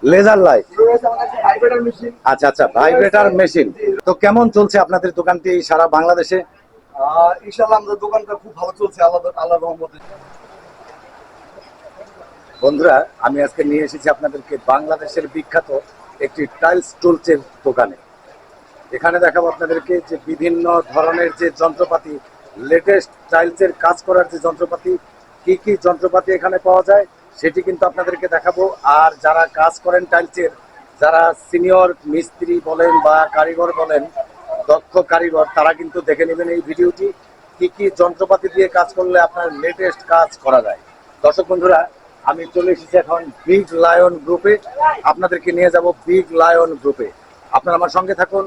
Laser light. আচ্ছা আচ্ছা, vibrator machine. তো কেমন চলছে আপনাদের দোকানটি সারা বাংলাদেশে? ইনশাআল্লাহ আমাদের দোকানটা খুব ভালো চলছে আল্লাহর রহমতে। বন্ধুরা, আমি আজকে নিয়ে এসেছি আপনাদেরকে বাংলাদেশের বিখ্যাত একটি টাইলস টুলসের দোকানে। এখানে দেখাবো আপনাদেরকে যে বিভিন্ন ধরনের যে যন্ত্রপাতি, লেটেস্ট টাইলসের কাজ করার যে যন্ত্রপাতি, কি কি যন্ত্রপাতি এখানে পাওয়া যায় সেটি কিন্তু আপনাদেরকে দেখাবো। আর যারা কাজ করেন টাইলসের, যারা সিনিয়র মিস্ত্রি বলেন বা কারিগর বলেন, দক্ষ কারিগর, তারা কিন্তু দেখে নেবেন এই ভিডিওটি, কি কি যন্ত্রপাতি দিয়ে কাজ করলে আপনার লেটেস্ট কাজ করা যায়। দর্শক বন্ধুরা, আমি চলে এসেছি এখন বিগ লায়ন গ্রুপে। আপনাদেরকে নিয়ে যাব বিগ লায়ন গ্রুপে। আপনারা আমার সঙ্গে থাকুন,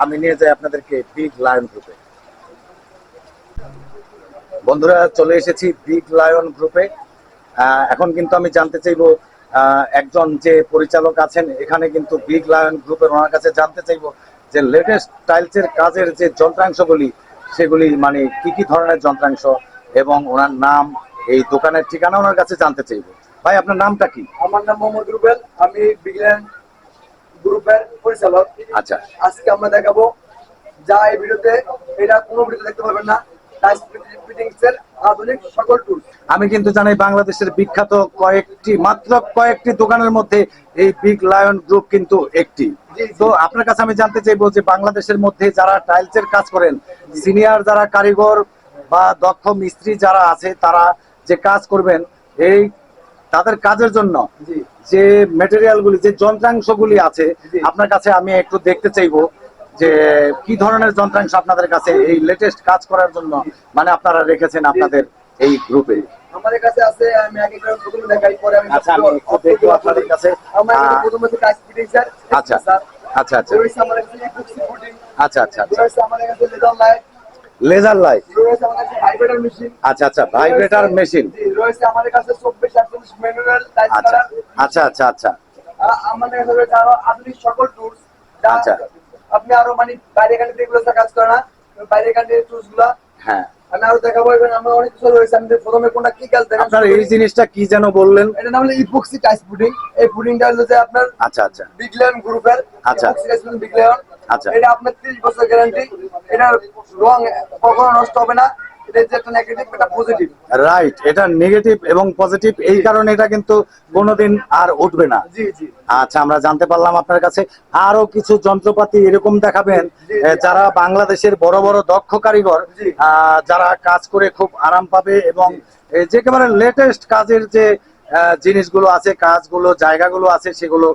আমি নিয়ে যাই আপনাদেরকে বিগ লায়ন গ্রুপে। বন্ধুরা, চলে এসেছি বিগ লায়ন গ্রুপে। এখন কিন্তু আমি জানতে চাইবো একজন যে পরিচালক আছেন এখানে কিন্তু বিগ লায়ন গ্রুপের, ওনার কাছে জানতে চাইবো যে লেটেস্ট টাইলসের কাজের যে যন্ত্রাংশগুলি, সেগুলি মানে কি কি ধরনের যন্ত্রাংশ, এবং ওনার নাম, এই দোকানের ঠিকানা ওনার কাছে জানতে চাইবো। ভাই, আপনার নামটা কি? আমার নাম মোহাম্মদ রুবেল, আমি বিজ্ঞান গ্রুপের পরিচালক। আচ্ছা আজকে আমরা দেখাবো যা এই ভিডিওতে, এটা কোনো ভিডিওতে দেখতে পারবেন না, টাইলস ফিটিংস এর আধুনিক সকল টুল। আমি কিন্তু জানি বাংলাদেশের বিখ্যাত মাত্র কয়েকটি দোকানের মধ্যে এই বিগ লায়ন গ্রুপ কিন্তু একটি। তো আপনার কাছে আমি জানতে চাইবো যে বাংলাদেশের মধ্যে যারা টাইলসের কাজ করেন, সিনিয়র যারা কারিগর বা দক্ষ মিস্ত্রি যারা আছে, তারা যে কাজ করবেন, এই তাদের কাজের জন্য যে মেটেরিয়ালগুলি, যে যন্ত্রাংশগুলি আছে, আপনার কাছে আমি একটু দেখতে চাইবো যে কি ধরনের যন্ত্রাংশ আপনাদের কাছে এই লেটেস্ট কাজ করার জন্য মানে আপনারা রেখেছেন আপনাদের এই গ্রুপে। আমাদের কাছে আছে, আমি আগে করে প্রথমে দেখাই, পরে আমি আচ্ছা, আমি একটু দেখবো আপনাদের কাছে। আমরা প্রথমে টাইলস ফিটিংস এর। আচ্ছা আচ্ছা আচ্ছা রয়েছে আমাদের কাছে ইপক্সি ফুটিং। আচ্ছা আচ্ছা আচ্ছা, রয়েছে আমাদের কাছে লেজার লাইট। Laser light. রয়েছে আমাদের কাছে ভাইব্রেটর মেশিন। আচ্ছা আচ্ছা, ভাইব্রেটার মেশিন। রয়েছে আমাদের কাছে 24/48 ম্যানুয়াল টাইলস আচ্ছা কাটার। আচ্ছা আচ্ছা আচ্ছা আমাদের কাছে রয়েছে আরো আধুনিক সকল টুলস। আচ্ছা। আপনি আরো মানে বাইরে কান্ট্রি এগুলো কাজ করে না, বাইরে কান্ট্রি টুলস গুলা। হ্যাঁ, আমি আরো দেখাবো, এখানে আমরা অনেক কিছু রয়েছে। আমি প্রথমে কোনটা কি কাজ দেখাবো। আপনার এই জিনিসটা কি যেন বললেন? এটা নাম হলো ইপক্সি টাইলস পুডিং। এই পুডিংটা হলো যে আপনার আচ্ছা আচ্ছা বিগ লায়ন গ্রুপের আচ্ছা। Epoxy tiles pudding big lion. আচ্ছা। এটা আপনার 30 বছর গ্যারান্টি। এটা রং কখনো নষ্ট হবে না। এটা যে একটা নেগেটিভ, এটা পজিটিভ। রাইট, এটা নেগেটিভ এবং পজিটিভ, এই কারণে এটা কিন্তু কোনোদিন আর উঠবে না। জি জি। আচ্ছা, আমরা জানতে পারলাম আপনার কাছে আরো কিছু যন্ত্রপাতি এরকম দেখাবেন যারা বাংলাদেশের বড় বড় দক্ষ কারিগর, যারা কাজ করে খুব আরাম পাবে, এবং যে একেবারে লেটেস্ট কাজের যে জিনিসগুলো আছে, কাজগুলো, জায়গাগুলো আছে, সেগুলো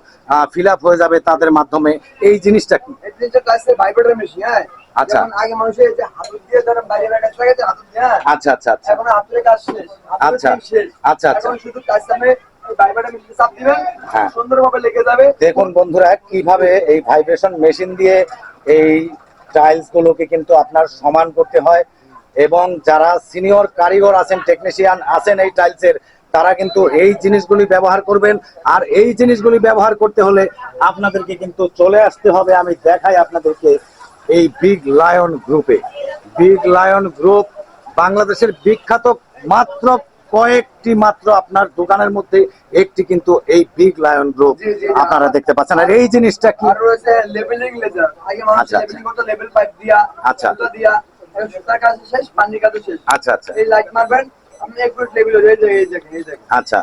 ফিল আপ হয়ে যাবে তাদের মাধ্যমে। এই জিনিসটা কি? এই জিনিসটা ক্লাসে ভাইব্রেটর মেশিন। হ্যাঁ, আচ্ছা। যেমন আগে মানুষের যে হাত দিয়ে ধরেন বাইরে কাজ লাগাতে হাত দিয়ে। আচ্ছা আচ্ছা আচ্ছা এখন হাতের কাজ শেষ, আচ্ছা শেষ। আচ্ছা আচ্ছা। এখন শুধু কাজ সামনে ভাইব্রেটর মেশিন চাপ দিবেন, হ্যাঁ, সুন্দরভাবে লেগে যাবে। দেখুন বন্ধুরা, কিভাবে এই ভাইব্রেশন মেশিন দিয়ে এই টাইলস গুলোকে কিন্তু আপনার সমান করতে হয়। এবং যারা সিনিয়র কারিগর আছেন, টেকনিশিয়ান আছেন এই টাইলসের, তারা কিন্তু এই জিনিসগুলি ব্যবহার করবেন। আর এই জিনিসগুলি ব্যবহার করতে হলে আপনাদেরকে কিন্তু চলে আসতে হবে, আমি দেখাই আপনাদেরকে, এই বিগ লায়ন গ্রুপে। বিগ লায়ন গ্রুপ বাংলাদেশের বিখ্যাত মাত্র কয়েকটি মাত্র আপনার দোকানের মধ্যে একটি কিন্তু এই বিগ লায়ন গ্রুপ। আপনারা দেখতে পাচ্ছেন। আর এই জিনিসটা কি? আর রয়েছে লেভেলিং লেজার। আগে মানুষ আচ্ছা, লেভেলিং করতে লেভেল পাইপ দিয়া, আচ্ছা সুতা দিয়া। এখন সুতার কাজ শেষ, পানির কাজ শেষ। আচ্ছা আচ্ছা এই লাইট মারবেন, আপনি এক ফুট লেভেল হয়ে যাবে। এই দেখেন, এই দেখেন। আচ্ছা,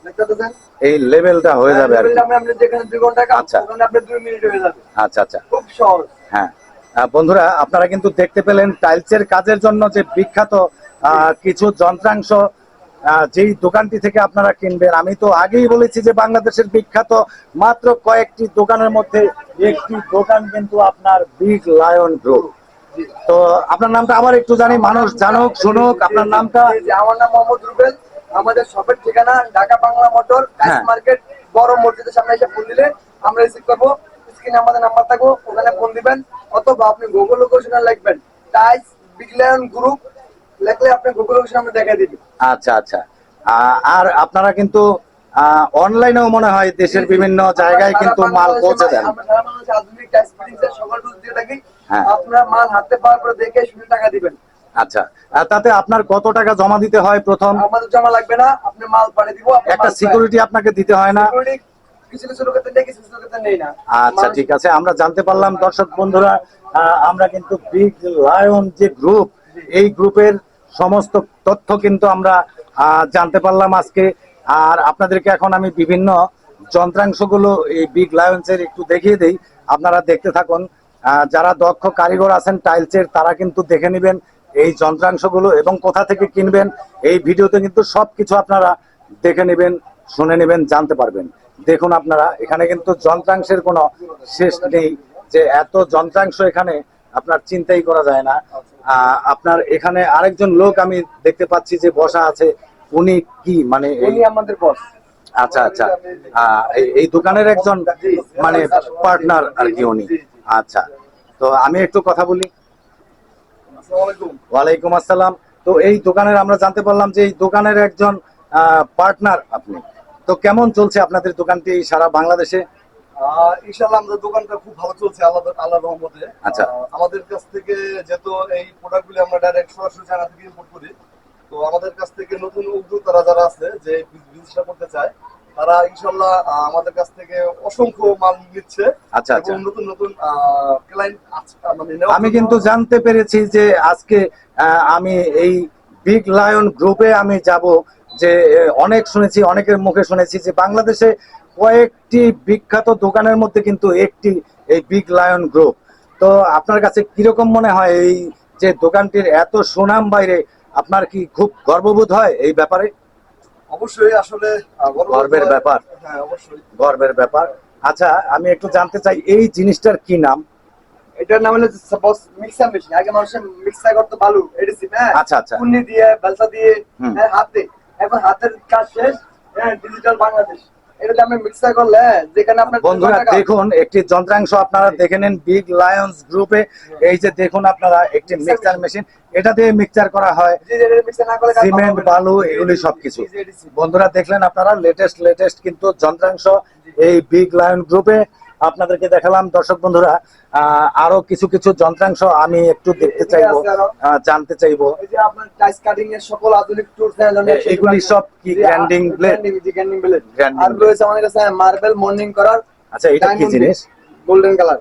দেখতে পাচ্ছেন? এই লেভেলটা হয়ে যাবে আর কি। লেভেলটা আপনি যেখানে 2 ঘন্টা কাজ, আচ্ছা। ওখানে আপনি 2 মিনিট হয়ে যাবে। আচ্ছা আচ্ছা, খুব সহজ। হ্যাঁ। বন্ধুরা, আপনারা কিন্তু দেখতে পেলেন টাইলসের কাজের জন্য যে বিখ্যাত কিছু যন্ত্রাংশ যেই দোকানটি থেকে আপনারা কিনবেন। আমি তো আগেই বলেছি যে বাংলাদেশের বিখ্যাত মাত্র কয়েকটি দোকানের মধ্যে একটি দোকান কিন্তু আপনার বিগ লায়ন গ্রুপ। তো আপনার নামটা আবার একটু জানি, মানুষ জানুক, শুনুক আপনার নামটা। আমার নাম মোহাম্মদ রুবেল। আমাদের শপের ঠিকানা Dhaka Bangla motor, tiles market, বড় মসজিদের সামনে এসে ফোন দিলে আমরা রিসিভ করবো। স্ক্রিনে আমাদের নাম্বার থাকবো, ওখানে ফোন দিবেন। অথবা আপনি গুগল লোকেশনে লিখবেন টাইলস বিগ লায়ন গ্রুপ, লিখলে আপনি গুগল লোকেশন আমরা দেখাই দিবেন। আচ্ছা আচ্ছা। আর আপনারা কিন্তু অনলাইনেও মনে হয় দেশের বিভিন্ন জায়গায় কিন্তু মাল পৌঁছে দেন। আমরা সারা বাংলাদেশে আধুনিক টাইলস ফিটিংস এর সকল টুলস দিয়ে থাকি। হ্যাঁ। আপনারা মাল হাতে পাওয়ার পরে দেখে শুনে টাকা দিবেন। আচ্ছা, তাতে আপনার কত টাকা জমা দিতে হয় প্রথম? আমাদের জমা লাগবে না, আপনি মাল পাঠিয়ে দিব। একটা সিকিউরিটি আপনাকে দিতে হয় না? কিছু কিছু লোকের নেই, কিছু কিছু লোকের নেই না। আচ্ছা ঠিক আছে, আমরা জানতে পারলাম দর্শক বন্ধুরা, আমরা কিন্তু বিগ লায়ন যে গ্রুপ, এই গ্রুপের সমস্ত তথ্য কিন্তু আমরা জানতে পারলাম আজকে। আর আপনাদেরকে এখন আমি বিভিন্ন যন্ত্রাংশগুলো এই বিগ লায়ন্সের একটু দেখিয়ে দেই, আপনারা দেখতে থাকুন। যারা দক্ষ কারিগর আছেন টাইলসের, তারা কিন্তু দেখে নেবেন এই যন্ত্রাংশগুলো এবং কোথা থেকে কিনবেন এই ভিডিওতে কিন্তু সবকিছু আপনারা দেখে নেবেন, শুনে নেবেন, জানতে পারবেন। দেখুন আপনারা, এখানে কিন্তু যন্ত্রাংশের কোনো শেষ নেই, যে এত যন্ত্রাংশ এখানে আপনার চিন্তাই করা যায় না। আপনার এখানে আরেকজন লোক আমি দেখতে পাচ্ছি যে বসা আছে, উনি কি মানে উনি আমাদের বস। আচ্ছা আচ্ছা, এই দোকানের একজন মানে পার্টনার আর কি উনি। আচ্ছা, তো আমি একটু কথা বলি। আসসালামু আলাইকুম। ওয়ালাইকুম আসসালাম। তো এই দোকানের আমরা জানতে পারলাম যে এই দোকানের একজন পার্টনার আপনি। তো কেমন চলছে আপনাদের দোকানটি সারা বাংলাদেশে? ইনশাআল্লাহ আমাদের দোকানটা খুব ভালো চলছে আল্লাহর রহমতে। আচ্ছা। আমাদের কাছ থেকে যেহেতু এই প্রোডাক্টগুলি আমরা ডাইরেক্ট সরাসরি চায়না থেকে ইম্পোর্ট করি, তো আমাদের কাছ থেকে নতুন উদ্যোক্তারা যারা আছে যে বিজনেসটা করতে চায়, তারা ইনশাআল্লাহ আমাদের কাছ থেকে অসংখ্য মাল নিচ্ছে। আচ্ছা আচ্ছা, এবং নতুন নতুন ক্লায়েন্ট মানে আমি কিন্তু জানতে পেরেছি যে আজকে আমি এই বিগ লায়ন গ্রুপে আমি যাব, যে অনেক শুনেছি, অনেকের মুখে শুনেছি যে বাংলাদেশে কয়েকটি বিখ্যাত দোকানের মধ্যে কিন্তু একটি এই বিগ লায়ন গ্রুপ। তো আপনার কাছে কিরকম মনে হয় এই যে দোকানটির এত সুনাম বাইরে, আপনার কি খুব গর্ববোধ হয় এই ব্যাপারে? অবশ্যই আসলে গর্বের ব্যাপার। হ্যাঁ অবশ্যই গর্বের ব্যাপার। আচ্ছা, আমি একটু জানতে চাই এই জিনিসটার কি নাম? এটার নাম হলো সাপোজ মিক্সার মেশিন। আগে মানুষ মিক্সার করতে বালু এডিসি, হ্যাঁ আচ্ছা আচ্ছা, কুন্নি দিয়ে বালসা দিয়ে হুম। হাতে, এখন হাতের কাজ শেষ, হ্যাঁ ডিজিটাল বাংলাদেশ। এটাতে আপনি মিক্সার করলে যেখানে আপনার বন্ধুরা দেখুন, একটি যন্ত্রাংশ আপনারা দেখে নেন বিগ লায়ন্স গ্রুপে। এই যে দেখুন আপনারা, একটি মিক্সচার মেশিন, এটা দিয়ে মিক্সচার করা হয় মিক্সার না করলে সিমেন্ট, বালু, এগুলি সবকিছু। বন্ধুরা দেখলেন আপনারা, লেটেস্ট কিন্তু যন্ত্রাংশ এই বিগ লায়ন গ্রুপে আপনাদেরকে দেখালাম। দর্শক বন্ধুরা, আরো কিছু কিছু যন্ত্রাংশ আমি একটু দেখতে চাইবো, জানতে চাইবো। এই যে আপনার টাইস কাটিং এর সকল আধুনিক টুলস এগুলি সব কি grinding blade? Grinding blade. Grinding আর রয়েছে আমাদের কাছে মার্বেল মর্নিং করার। আচ্ছা, এটা কি জিনিস? Golden colour.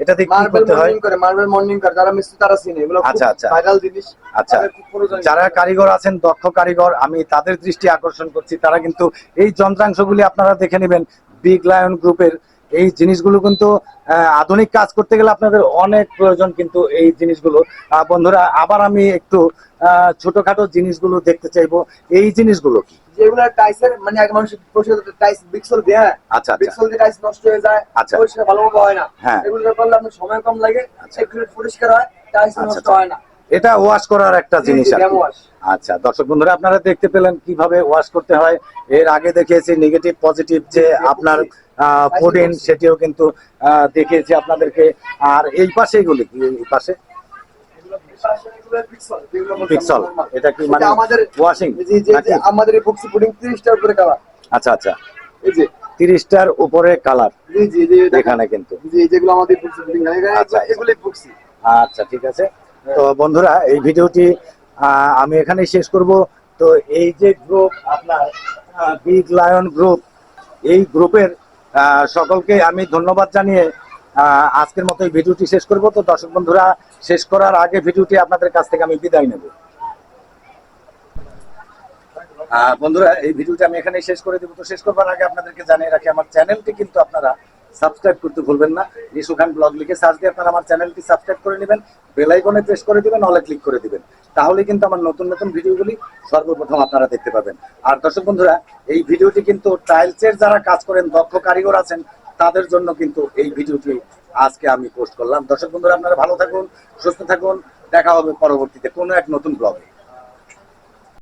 এটা দিয়ে কি মার্বেল করতে হয়? মার্বেল মর্নিং করে যারা মিস্ত্রি তারা চিনে, এগুলো আচ্ছা, আচ্ছা। ভাইরাল জিনিস। আচ্ছা, যারা কারিগর আছেন, দক্ষ কারিগর, আমি তাদের দৃষ্টি আকর্ষণ করছি, তারা কিন্তু এই যন্ত্রাংশগুলি আপনারা দেখে নেবেন বিগ লায়ন গ্রুপের। এই জিনিসগুলো কিন্তু আধুনিক কাজ করতে গেলে আপনাদের অনেক প্রয়োজন কিন্তু এই জিনিসগুলো। বন্ধুরা, আবার আমি একটু ছোটখাটো জিনিসগুলো দেখতে চাইবো। এই জিনিসগুলো কি? যেগুলো টাইসের মানে আগে মানুষ টাইস বিক্সল দিয়ে, আচ্ছা আচ্ছা, বিক্সল দিয়ে টাইস নষ্ট হয়ে যায়, আচ্ছা। পরিষ্কার ভালোভাবে হয় না। হ্যাঁ। এগুলো করলে আপনার সময় কম লাগে, একটু পরিষ্কার হয়, টাইস আচ্ছা, নষ্ট হয় না। এটা ওয়াশ করার একটা জিনিস আর কি। Demo wash. আচ্ছা দর্শক বন্ধুরা, আপনারা দেখতে পেলেন কিভাবে ওয়াশ করতে হয়। এর আগে দেখিয়েছি নেগেটিভ পজিটিভ যে আপনার কোডিন, সেটিও কিন্তু দেখিয়েছি আপনাদেরকে। আর এই পাশে এগুলি কি? এই পাশে পিক্সল, এটা কি মানে আমাদের ওয়াশিং? আমাদের এই বক্সি পুডিং 30টার উপরে কালার। আচ্ছা আচ্ছা, এই যে 30টার উপরে কালার জি জি জি এখানে কিন্তু। জি যেগুলো আমাদের বক্সি পুডিং আচ্ছা, এগুলো বক্সি। আচ্ছা ঠিক আছে। তো বন্ধুরা, এই ভিডিওটি আমি এখানেই শেষ করব। তো এই যে গ্রুপ আপনার বিগ লায়ন গ্রুপ, এই গ্রুপের সকলকে আমি ধন্যবাদ জানিয়ে আজকের মতো এই ভিডিওটি শেষ করব। তো দর্শক বন্ধুরা, শেষ করার আগে ভিডিওটি আপনাদের কাছ থেকে আমি বিদায় নেব। বন্ধুরা, এই ভিডিওটি আমি এখানেই শেষ করে দেবো। তো শেষ করবার আগে আপনাদেরকে জানিয়ে রাখি, আমার চ্যানেলটি কিন্তু আপনারা সাবস্ক্রাইব করতে ভুলবেন না। নিশু খান ব্লগ লিখে সার্চ দিয়ে আপনারা আমার চ্যানেলটি সাবস্ক্রাইব করে নেবেন, বেল আইকনে প্রেস করে দিবেন, অলে ক্লিক করে দিবেন। তাহলে কিন্তু আমার নতুন নতুন ভিডিওগুলি সর্বপ্রথম আপনারা দেখতে পাবেন। আর দর্শক বন্ধুরা, এই ভিডিওটি কিন্তু টাইলসের যারা কাজ করেন, দক্ষ কারিগর আছেন, তাদের জন্য কিন্তু এই ভিডিওটি আজকে আমি পোস্ট করলাম। দর্শক বন্ধুরা, আপনারা ভালো থাকুন, সুস্থ থাকুন, দেখা হবে পরবর্তীতে কোনো এক নতুন ব্লগে।